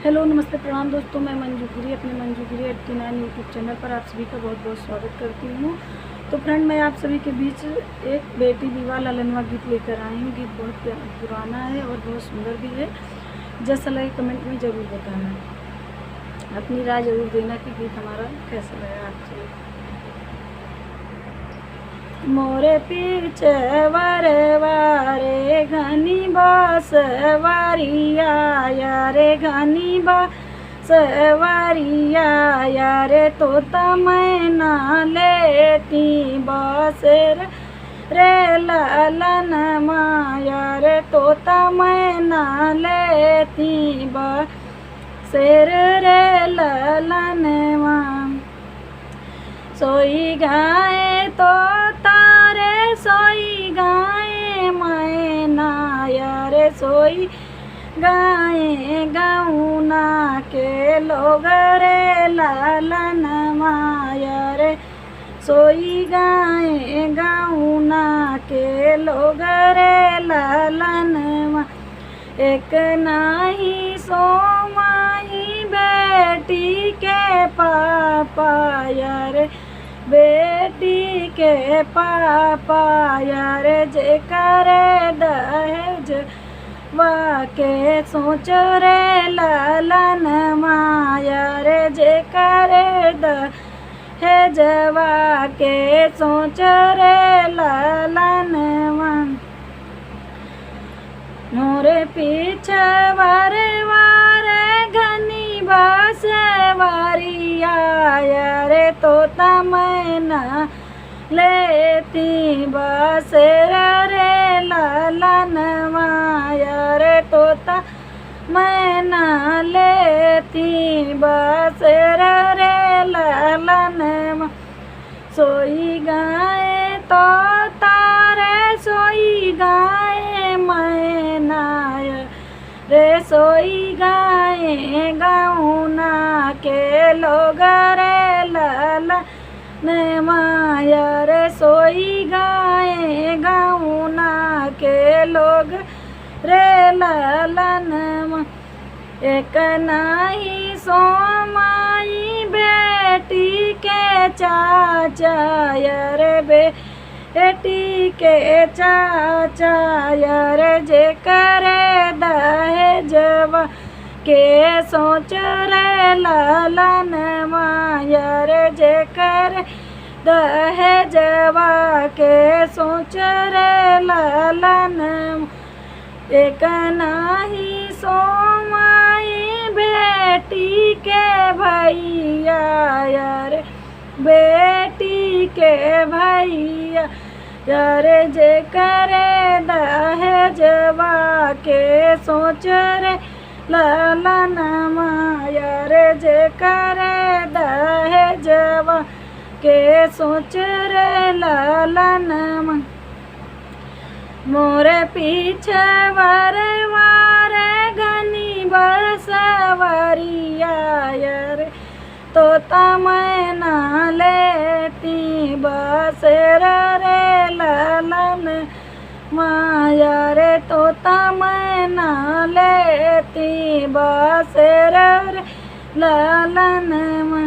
Hello नमस्ते प्रणाम दोस्तों, मैं मंजू गिरी अपने मंजू गिरी 89 यूट्यूब चैनल पर आप सभी का बहुत बहुत स्वागत करती हूँ। तो फ्रेंड, मैं आप सभी के बीच एक बेटी विवाह ललनवा गीत लेकर आई हूँ। गीत बहुत पुराना है और बहुत सुंदर भी है। जैसा लगे कमेंट में ज़रूर बताना, अपनी राय ज़रूर देना कि गीत हमारा कैसा लगा आपसे। मोरे पीछे वारे वारे घनी बास वारिया यारे घनी बास वारिया यारे तोता मैना लेती बासेर रे लालन माया रे तोता मैना लेती बासेर रे लालन माँ। सोई गाए तो तारे सोई गाए मैना यारे सोई गाए गौना के लोग रे लालन माया रे सोई गाए गौना के लोग रे लालन मा। एक नाही सो माई बेटी के पापा यार बेटी के पापा यार जे करे दहेज वाके सोच रे लालन माया रे जे करे दहेज वाके सोच रे लालन माँ। मोरे पीछे वारे वारे घनी बास वारिया यारे तोता मैना लेती बासेर रे लालन माया रे तोता मैना लेती बासेर रे लालन मा। सोई गाए तो तारे सोई गाए मैना रे सोई गाए गौना के लोग रे लालन माया रे सोई गाए गौना के लोग रे लालन मा। एक नाही सो माई बेटी के चाचा यारे बेटी के चाचा यारे जे करे दहेजवा के सोच रे लालन माया रे जे करे दहेजवा के सोच रे लालन। एक नाही सो माई बेटी के भैया यार बेटी के भैया यार जे करे दहेजवा के सोच रे लालन माया रे जे करे दहेजवा के सोच रे लालन माँ। मोरे पीछे वारे वारे घनी बरस वारिया यार तोता मैना लेती बासेर रे लालन माया रे तोता मैना लेती बासेर रे लालन मा।